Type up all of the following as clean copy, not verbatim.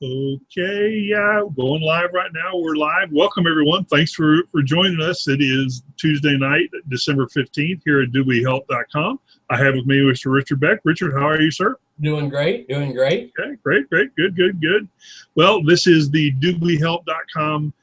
Okay, yeah, going live right now. We're live. Welcome, everyone. Thanks for joining us. It is Tuesday night, December 15th, here at DubLiHelp.com. I have with me Mr. Richard Beck. Richard, how are you, sir? Doing great, doing great. Okay, great, good. Well, this is the DubLiHelp.com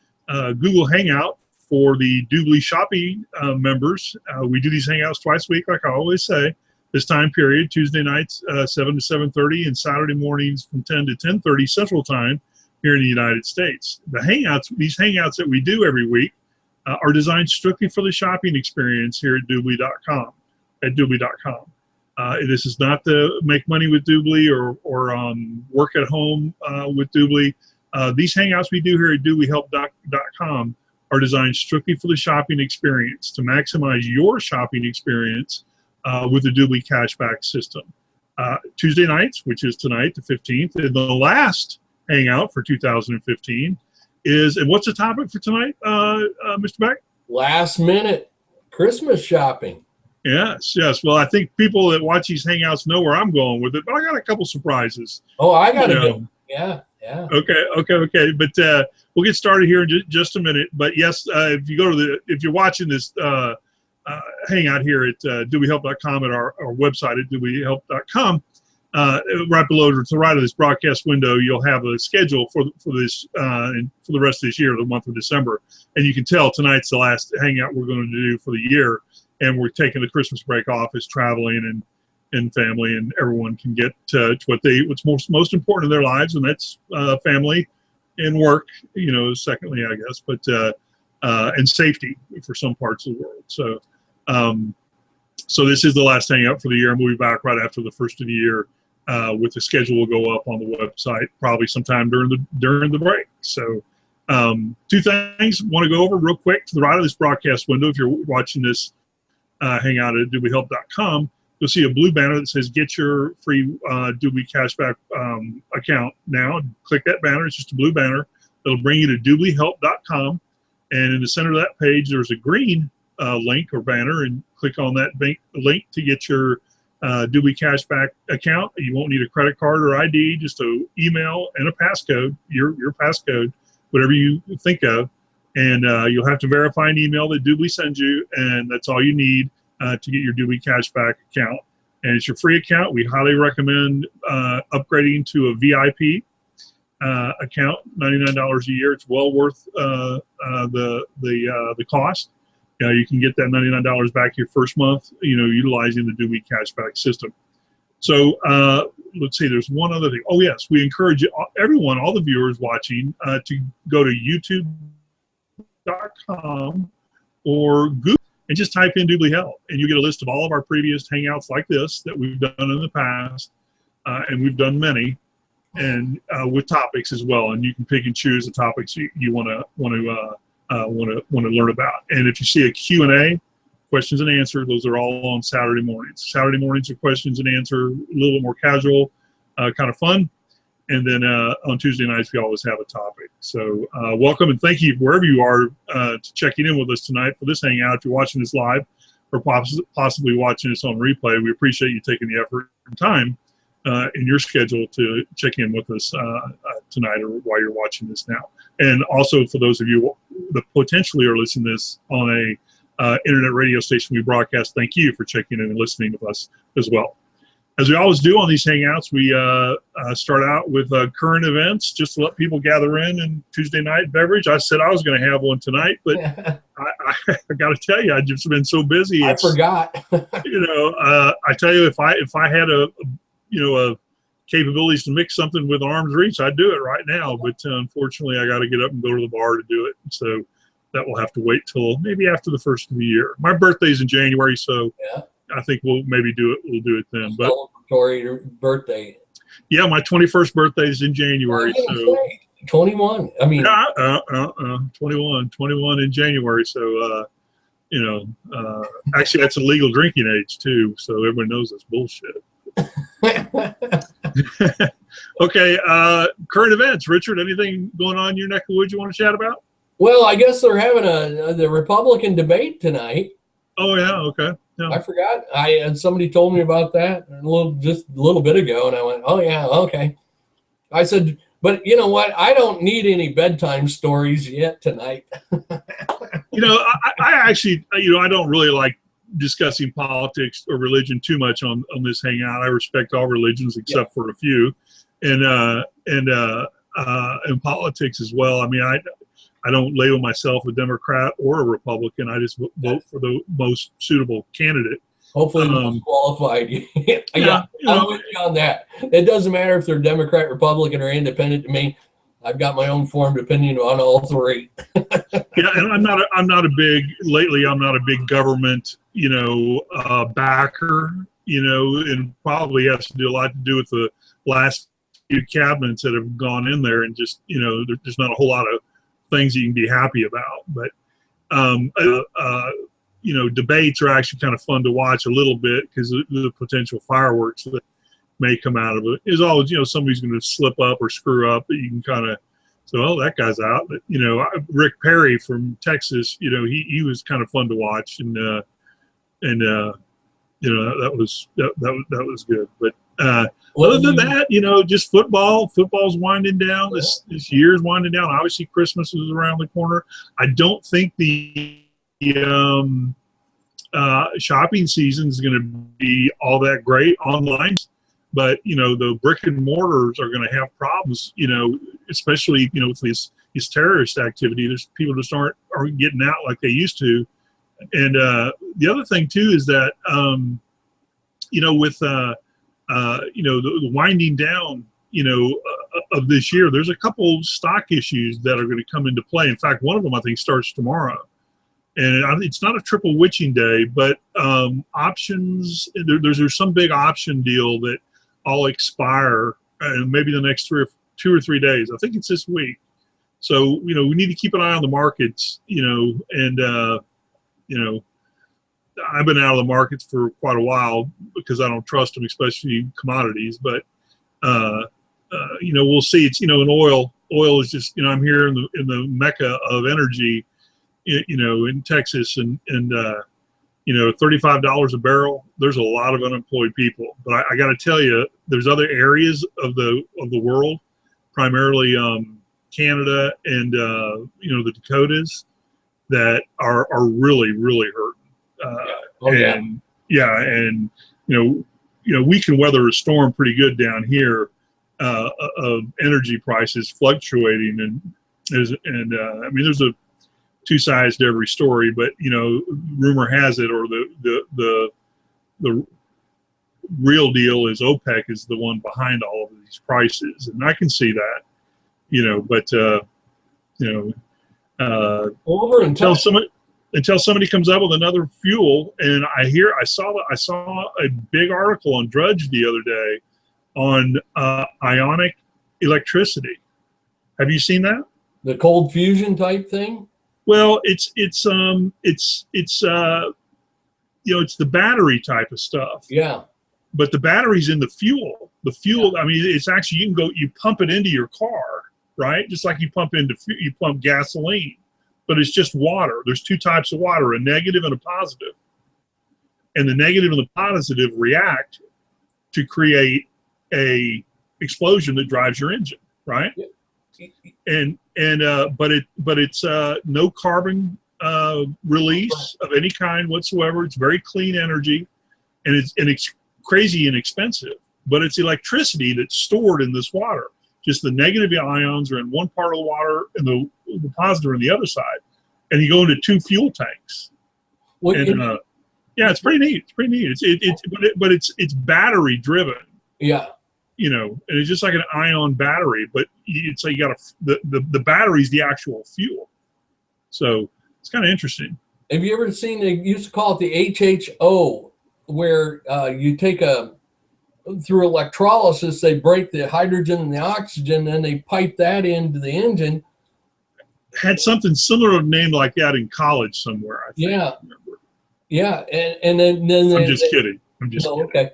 Google Hangout for the DubLi shopping members. We do these Hangouts twice a week, like I always say. This time period, Tuesday nights 7 to 7:30 and Saturday mornings from 10 to 10:30 Central Time here in the United States. The Hangouts, these Hangouts that we do every week are designed strictly for the shopping experience here at DubLi.com, this is not to make money with DubLi or work at home with DubLi. These Hangouts we do here at DubLiHelp.com are designed strictly for the shopping experience, to maximize your shopping experience with the DubLi cashback system. Tuesday nights, which is tonight, the 15th, and the last Hangout for 2015 is, and what's the topic for tonight, Mr. Beck? Last minute Christmas shopping. Yes. Well, I think people that watch these Hangouts know where I'm going with it, but I got a couple surprises. Oh, I got to go. Yeah. Okay. But we'll get started here in just a minute. But yes, if you're watching this Hangout here at DubLiHelp.com at our website at DubLiHelp.com, right below to the right of this broadcast window, you'll have a schedule for this and for the rest of this year, the month of December. And you can tell tonight's the last Hangout we're going to do for the year. And we're taking the Christmas break off as traveling and family, and everyone can get to what's most important in their lives, and that's family and work, secondly, I guess, but and safety for some parts of the world. So so this is the last Hangout for the year, and we'll be back right after the first of the year with the schedule will go up on the website probably sometime during the break. So two things I want to go over real quick. To the right of this broadcast window, if you're watching this Hangout at DubLiHelp.com, you'll see a blue banner that says "Get your free DubLi cashback account now." Click that banner. It's just a blue banner. It'll bring you to DubLiHelp.com, and in the center of that page, there's a green link or banner, and click on that link to get your DubLi cashback account. You won't need a credit card or ID, just an email and a passcode, your passcode, whatever you think of. And you'll have to verify an email that DubLi sends you, and that's all you need to get your DubLi cashback account. And it's your free account. We highly recommend upgrading to a VIP account, $99 a year. It's well worth the cost. You can get that $99 back your first month, utilizing the DubLi cashback system. So let's see, there's one other thing. Oh yes, we encourage everyone, all the viewers watching, to go to YouTube.com or Google and just type in DubLi Help, and you get a list of all of our previous Hangouts like this that we've done in the past, and we've done many, and with topics as well. And you can pick and choose the topics you want to learn about. And if you see a Q&A, questions and answers, those are all on Saturday mornings. Saturday mornings are questions and answer, a little bit more casual, kind of fun. And then on Tuesday nights, we always have a topic. So welcome and thank you wherever you are to checking in with us tonight for this Hangout. If you're watching this live or possibly watching this on replay, we appreciate you taking the effort and time in your schedule to check in with us tonight or while you're watching this now. And also for those of you that potentially are listening to this on a internet radio station we broadcast, thank you for checking in and listening with us as well. As we always do on these Hangouts, we start out with current events just to let people gather in. And Tuesday night beverage, I said I was going to have one tonight, but I got to tell you, I've just been so busy. I forgot. I tell you, if I had a capabilities to mix something with arm's reach, I'd do it right now. But unfortunately, I got to get up and go to the bar to do it. So that will have to wait till maybe after the first of the year. My birthday's in January, so yeah. I think we'll maybe do it. We'll do it then. But celebratory birthday. Yeah, my 21st birthday is in January. So 21. I mean, 21 in January. So actually, that's a legal drinking age too. So everyone knows that's bullshit. Okay, current events. Richard, anything going on in your neck of the woods you want to chat about? Well, I guess they're having the Republican debate tonight. Oh yeah, okay. Yeah. I forgot. Somebody told me about that just a little bit ago, and I went, "Oh yeah, okay." I said, but you know what? I don't need any bedtime stories yet tonight. I actually, I don't really like discussing politics or religion too much on this hangout. I respect all religions except for a few, and politics as well. I mean, I don't label myself a Democrat or a Republican. I just vote for the most suitable candidate. Hopefully, the most qualified. Yeah, I'm with you on that. It doesn't matter if they're Democrat, Republican, or Independent to me. I've got my own formed opinion on all three. Yeah, and I'm not a big government, backer, and probably has to do a lot to do with the last few cabinets that have gone in there, and just, there's not a whole lot of things you can be happy about. But, debates are actually kind of fun to watch a little bit because the potential fireworks that may come out of it is always, somebody's going to slip up or screw up that you can kind of say, oh, that guy's out. But, Rick Perry from Texas, he was kind of fun to watch, and that was good. But other than that, just football's winding down. This year's winding down. Obviously, Christmas is around the corner. I don't think the shopping season is going to be all that great online, but the brick and mortars are going to have problems, especially with this terrorist activity. There's people just aren't getting out like they used to. And the other thing too is that with the winding down of this year, there's a couple stock issues that are going to come into play. In fact, one of them I think starts tomorrow. And it's not a triple witching day, but options. There's some big option deal that all expire maybe the next 2 or 3 days. I think it's this week. So we need to keep an eye on the markets. And I've been out of the markets for quite a while because I don't trust them, especially commodities. But we'll see. It's in oil. Oil is just I'm here in the mecca of energy. In Texas, and $35 a barrel. There's a lot of unemployed people, but I got to tell you, there's other areas of the world, primarily Canada and the Dakotas, that are really hurting. And we can weather a storm pretty good down here of energy prices fluctuating, and there's a two sides to every story, but rumor has it, or the real deal is OPEC is the one behind all of these prices, and I can see that, until somebody comes up with another fuel. And I saw a big article on Drudge the other day on ionic electricity. Have you seen that? The cold fusion type thing? Well, it's the battery type of stuff. Yeah. But the battery's in the fuel. The fuel, yeah. I mean, it's actually, you pump it into your car, right? Just like you pump gasoline, but it's just water. There's two types of water, a negative and a positive. And the negative and the positive react to create a explosion that drives your engine, right? Yeah. But it's no carbon release of any kind whatsoever. It's very clean energy, and it's crazy inexpensive. But it's electricity that's stored in this water. Just the negative ions are in one part of the water, and the positive are in the other side. And you go into two fuel tanks. It's pretty neat. It's pretty neat. It's battery driven. Yeah. And it's just like an ion battery, but it's like the battery's the actual fuel. So it's kind of interesting. Have you ever seen, they used to call it the HHO, where you take through electrolysis, they break the hydrogen and the oxygen, and they pipe that into the engine. Had something similar name like that in college somewhere, I think. Yeah. Yeah. And then I'm just kidding. Okay.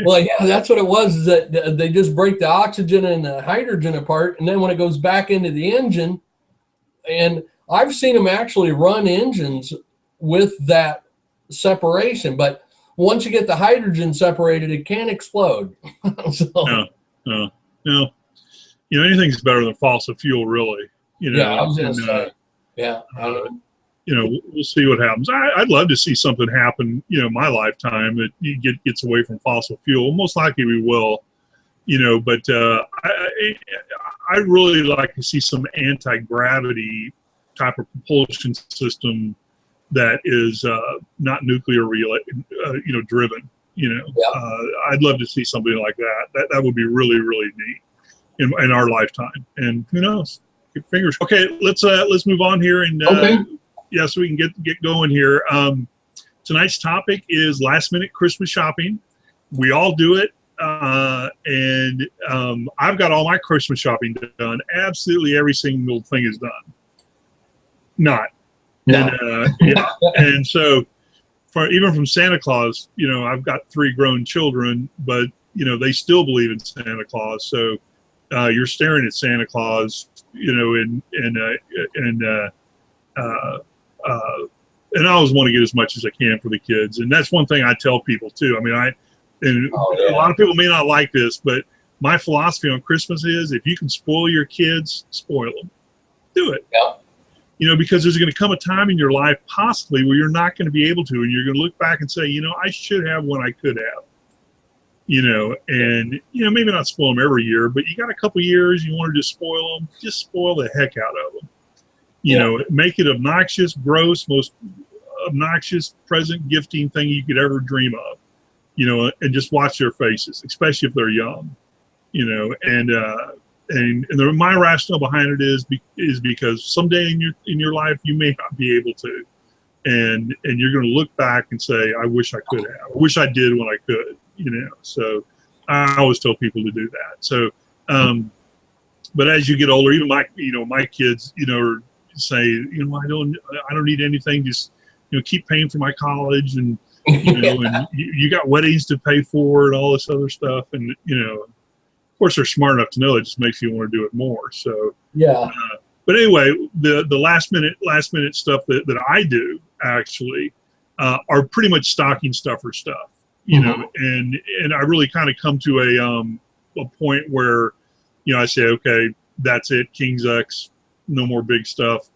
Well, yeah, that's what it was, is that they just break the oxygen and the hydrogen apart, and then when it goes back into the engine, and I've seen them actually run engines with that separation, but once you get the hydrogen separated, it can't explode. No. you know, anything's better than fossil fuel, really. You know, Yeah, I was going to say. Yeah. You know, we'll see what happens. I'd love to see something happen, you know, my lifetime that gets away from fossil fuel. Most likely we will, you know, but I really like to see some anti-gravity type of propulsion system that is not nuclear driven. You know, Yeah. I'd love to see something like that. That would be really, really neat in our lifetime. And who knows? Fingers. Okay, let's move on here and Okay. yeah, so we can get going here. Tonight's topic is last minute Christmas shopping. We all do it. And I've got all my Christmas shopping done. Absolutely every single thing is done. Not. No. And, yeah. And so even from Santa Claus, you know, I've got 3 grown children, but, you know, they still believe in Santa Claus. So you're staring at Santa Claus, you know, and I always want to get as much as I can for the kids. And that's one thing I tell people too. I mean, a lot of people may not like this, but my philosophy on Christmas is if you can spoil your kids, spoil them. Do it. Yeah. You know, because there's going to come a time in your life possibly where you're not going to be able to, and you're going to look back and say, you know, I should have when I could have. You know, and, you know, maybe not spoil them every year, but you got a couple years, you want to just spoil them, just spoil the heck out of them. You know, make it obnoxious, gross, most obnoxious present gifting thing you could ever dream of, you know, and just watch their faces, especially if they're young, you know, and my rationale behind it is because someday in your life, you may not be able to, and you're going to look back and say, I wish I could have, I wish I did when I could, you know, so I always tell people to do that. So, but as you get older, even my kids, you know, say, you know, I don't need anything. Just, you know, keep paying for my college, and you know, and you got weddings to pay for and all this other stuff. And you know, of course, they're smart enough to know it just makes you want to do it more. So yeah. But anyway, the last minute stuff that I do actually are pretty much stocking stuffer stuff. You know, and I really kind of come to a point where, you know, I say, okay, that's it, King's X. No more big stuff.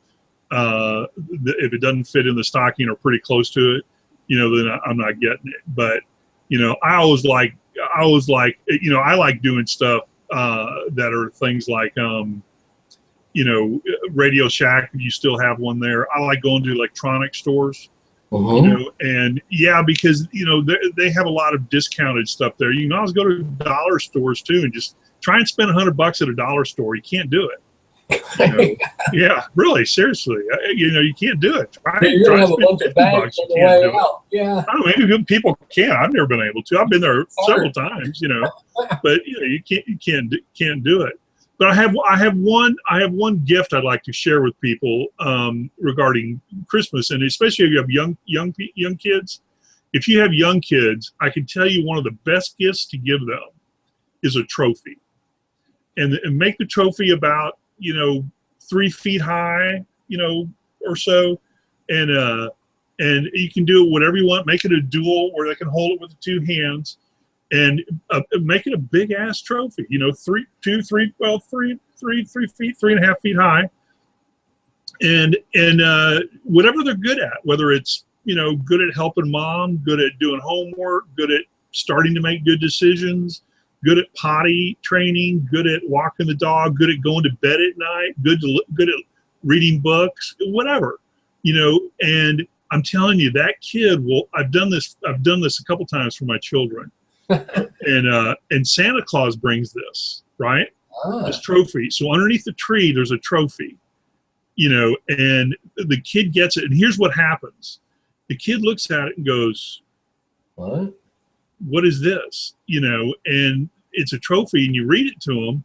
If it doesn't fit in the stocking or pretty close to it, you know, then I'm not getting it. But, you know, I always like, you know, I like doing stuff that are things like, you know, Radio Shack, if you still have one there. I like going to electronic stores, you know, and yeah, because, you know, they have a lot of discounted stuff there. You can always go to dollar stores too and just try and spend $100 at a dollar store. You can't do it. You know? Yeah, really, seriously. You know, you can't do it. You're going to have a bunch of bags on the way out. Yeah. I don't know, maybe people can. I've never been able to. I've been there several times, you know, but you know, you can't do it. But I have one gift I'd like to share with people regarding Christmas, and especially if you have young kids. If you have young kids, I can tell you one of the best gifts to give them is a trophy, and make the trophy about, you know, 3 feet high, you know, or so, and you can do it whatever you want. Make it a dual where they can hold it with the 2 hands. And make it a big ass trophy, you know, 3 feet, 3.5 feet high, and whatever they're good at, whether it's, you know, good at helping mom, good at doing homework, good at starting to make good decisions, good at potty training, good at walking the dog, good at going to bed at night, good at reading books, whatever, you know. And I'm telling you, that kid will. I've done this a couple times for my children. And Santa Claus brings this, right? This trophy. So underneath the tree, there's a trophy, you know, and the kid gets it. And here's what happens. The kid looks at it and goes, what is this? You know, and it's a trophy, and you read it to him.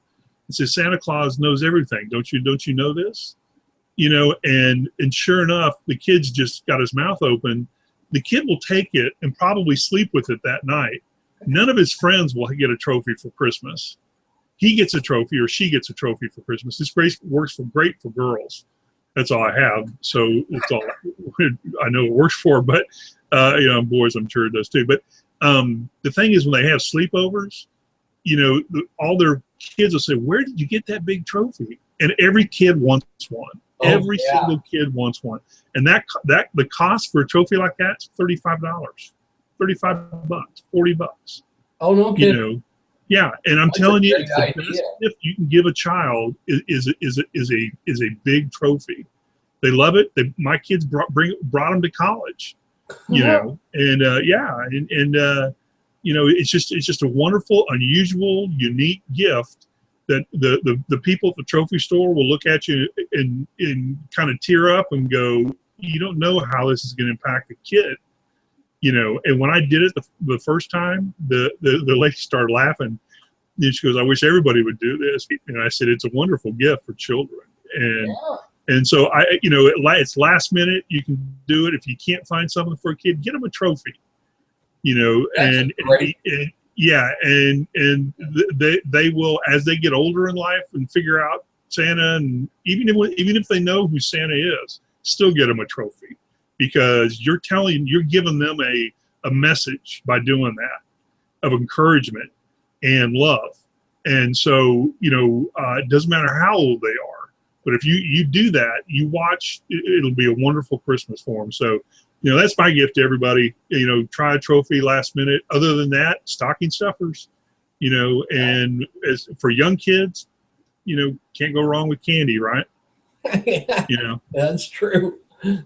It says, Santa Claus knows everything. Don't you know this? You know, and sure enough, the kid's just got his mouth open. The kid will take it and probably sleep with it that night. None of his friends will get a trophy for Christmas. He gets a trophy, or she gets a trophy for Christmas. This works great for girls. That's all I have. So it's all I know it works for, but you know, boys, I'm sure it does too. But the thing is, when they have sleepovers, you know, all their kids will say, "Where did you get that big trophy?" And every kid wants one. Oh, Every yeah. single kid wants one. And that the cost for a trophy like that is $35, $35, $40. Oh, no kidding. You know, yeah. And I'm That's telling a you, great it's the idea. best gift you can give a child is a big trophy. They love it. My kids brought them to college. You know, and you know, it's just a wonderful, unusual, unique gift that the people at the trophy store will look at you and kind of tear up and go, you don't know how this is going to impact a kid, you know. And when I did it the first time, the lady started laughing. And she goes, "I wish everybody would do this." And I said, "It's a wonderful gift for children." And so you know, it's last minute. You can do it. If you can't find something for a kid, get them a trophy. You know, and yeah, and they will, as they get older in life and figure out Santa, and even if they know who Santa is, still get them a trophy, because you're giving them a message by doing that, of encouragement and love. And so, you know, it doesn't matter how old they are, but if you do that, you watch, it'll be a wonderful Christmas for them. So, you know, that's my gift to everybody. You know, try a trophy last minute. Other than that, stocking stuffers, you know, and as for young kids, you know, can't go wrong with candy, right? You know, that's true.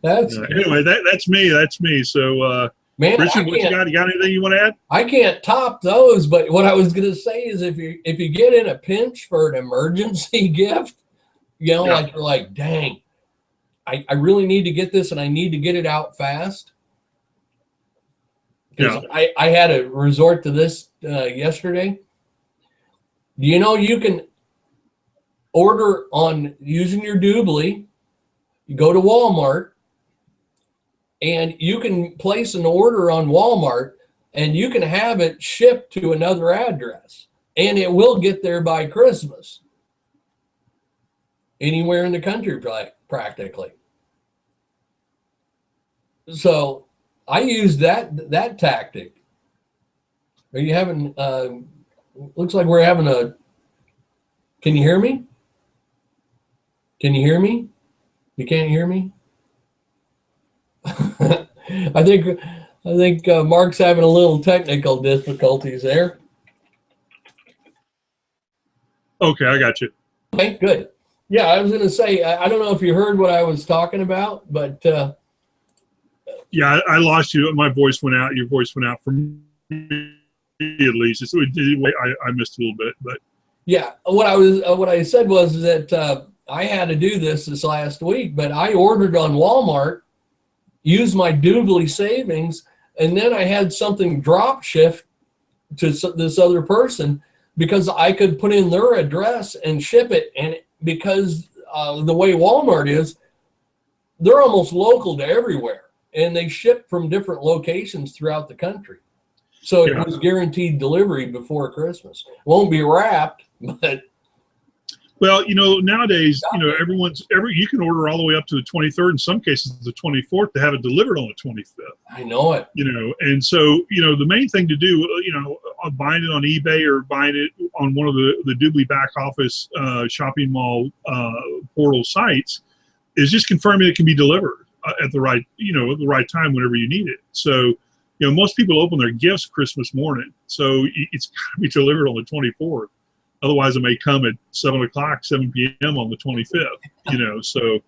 That's anyway, that's me. So, man, Richard, what you got? You got anything you want to add? I can't top those, but what I was going to say is if you get in a pinch for an emergency gift, you know, like you're like, dang, I really need to get this and I need to get it out fast. Because I had to resort to this yesterday. Do you know you can order on using your DubLi? You go to Walmart and you can place an order on Walmart and you can have it shipped to another address and it will get there by Christmas. Anywhere in the country, practically. So I used that tactic. Are you having, looks like we're having can you hear me? Can you hear me? You can't hear me? I think Mark's having a little technical difficulties there. Okay, I got you. Okay, good. Yeah, I was going to say, I don't know if you heard what I was talking about, but yeah, I lost you. My voice went out. Your voice went out for me, at least. I missed a little bit, but yeah, what I said was that I had to do this last week, but I ordered on Walmart, used my DubLi savings, and then I had something drop shift to this other person because I could put in their address and ship it. And because the way Walmart is, they're almost local to everywhere, and they ship from different locations throughout the country. So it was guaranteed delivery before Christmas. Won't be wrapped, but. Well, you know, nowadays, you know, you can order all the way up to the 23rd, in some cases the 24th, to have it delivered on the 25th. I know it. You know, and so, you know, the main thing to do, you know, buying it on eBay or buying it on one of the DubLi back office shopping mall portal sites is just confirming it can be delivered at the right, you know, at the right time whenever you need it. So, you know, most people open their gifts Christmas morning, so it's got to be delivered on the 24th. Otherwise, it may come at 7 p.m. on the 25th, you know, so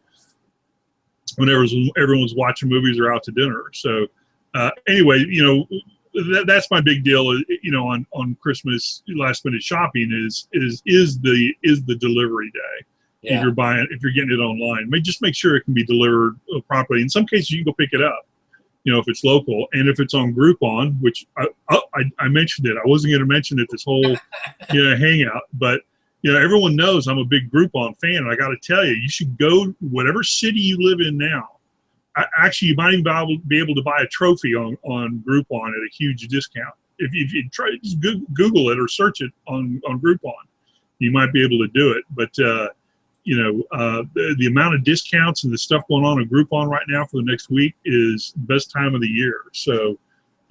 whenever everyone's watching movies or out to dinner. So anyway, you know, that's my big deal, you know, on Christmas last minute shopping is the delivery day. Yeah. If you're getting it online, just make sure it can be delivered properly. In some cases, you can go pick it up, you know, if it's local, and if it's on Groupon, which I mentioned it. I wasn't going to mention it this whole, you know, hangout, but you know, everyone knows I'm a big Groupon fan, and I got to tell you, you should go whatever city you live in now. Actually, you might even be able to buy a trophy on Groupon at a huge discount. If you try, just Google it or search it on Groupon, you might be able to do it. But you know, the amount of discounts and the stuff going on in Groupon right now for the next week is the best time of the year. So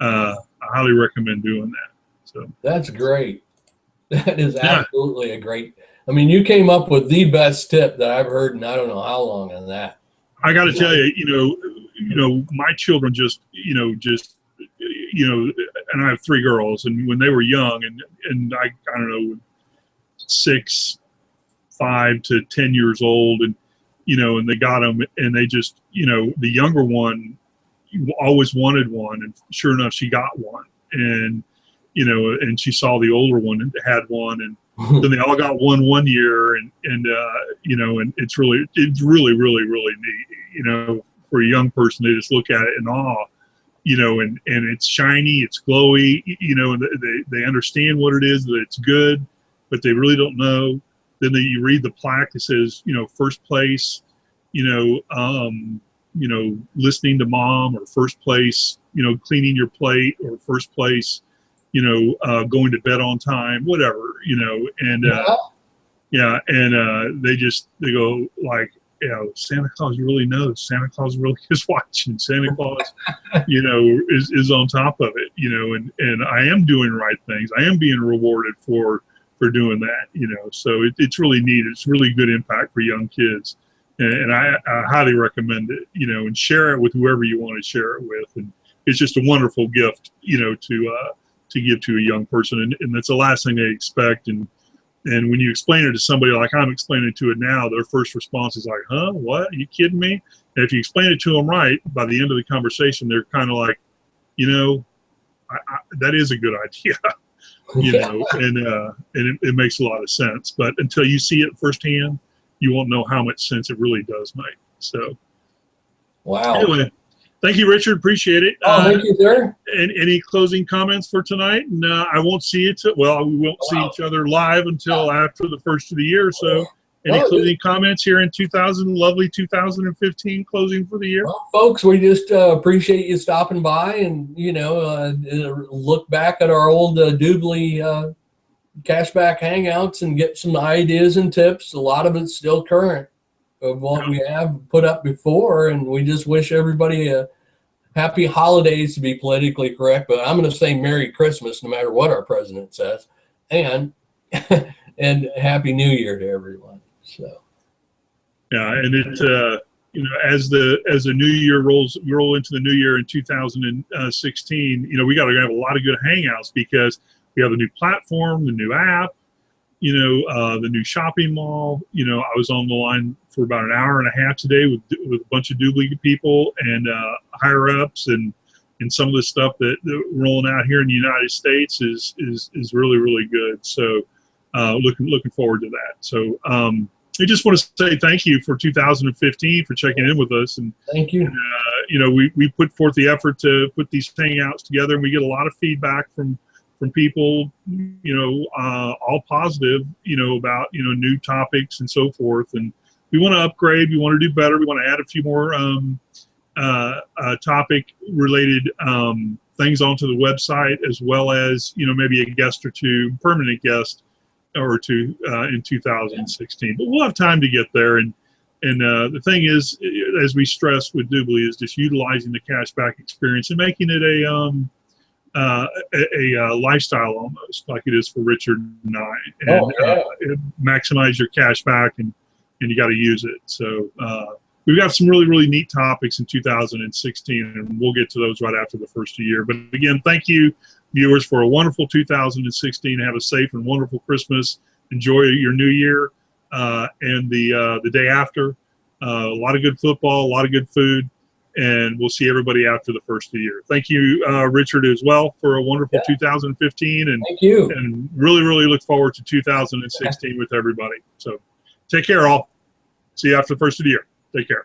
I highly recommend doing that. So that's great. That is Yeah. absolutely a great. I mean, you came up with the best tip that I've heard in I don't know how long on that. I got to tell you, my children just, and I have 3 girls, and when they were young, and I don't know, 6, 5 to 10 years old, and and they got them, and they just, the younger one always wanted one, and sure enough, she got one, and and she saw the older one and had one, and then they all got one year, and it's really really neat, for a young person. They just look at it in awe, and it's shiny, it's glowy, and they understand what it is, that it's good, but they really don't know. Then you read the plaque that says, first place, listening to mom, or first place, cleaning your plate, or first place, going to bed on time, whatever, and they go like, Santa Claus really knows. Santa Claus really is watching. Santa Claus, is on top of it, and I am doing right things. I am being rewarded for doing that, so it's really neat. It's really good impact for young kids. And I highly recommend it, and share it with whoever you want to share it with. And it's just a wonderful gift, to give to a young person. And that's the last thing they expect. And when you explain it to somebody like I'm explaining to it now, their first response is like, huh, what? Are you kidding me? And if you explain it to them right, by the end of the conversation, they're kind of like, that is a good idea. And it makes a lot of sense. But until you see it firsthand, you won't know how much sense it really does make. So, wow. Anyway, thank you, Richard. Appreciate it. Thank you, sir. And any closing comments for tonight? No, I won't see it. We won't see each other live until after the first of the year. So, any closing comments here in lovely 2015 closing for the year? Well, folks, we just appreciate you stopping by and, look back at our old DubLi cashback hangouts and get some ideas and tips. A lot of it's still current of what we have put up before, and we just wish everybody a happy holidays, to be politically correct, but I'm going to say Merry Christmas no matter what our president says, and and Happy New Year to everyone. So, yeah, and it as the new year roll into the new year in 2016, we got to have a lot of good hangouts, because we have a new platform, the new app, the new shopping mall. I was on the line for about an hour and a half today with a bunch of DubLi people and higher ups, and some of the stuff that rolling out here in the United States is really, really good. So looking forward to that. So I just want to say thank you for 2015 for checking in with us. And thank you. And, we put forth the effort to put these hangouts together, and we get a lot of feedback from people, all positive, about, new topics and so forth. And we want to upgrade. We want to do better. We want to add a few more topic related things onto the website, as well as, maybe a guest or two, permanent guest or two in 2016. But we'll have time to get there. And the thing is, as we stress with DubLi, is just utilizing the cashback experience and making it a lifestyle, almost like it is for Richard and I. And maximize your cash back, and you got to use it. So we've got some really, really neat topics in 2016, and we'll get to those right after the first of the year. But again, thank you, viewers, for a wonderful 2016. Have a safe and wonderful Christmas. Enjoy your new year and the day after. A lot of good football, a lot of good food. And we'll see everybody after the first of the year. Thank you, Richard, as well, for a wonderful 2015. And thank you. And really, really look forward to 2016 with everybody. So take care, all. See you after the first of the year. Take care.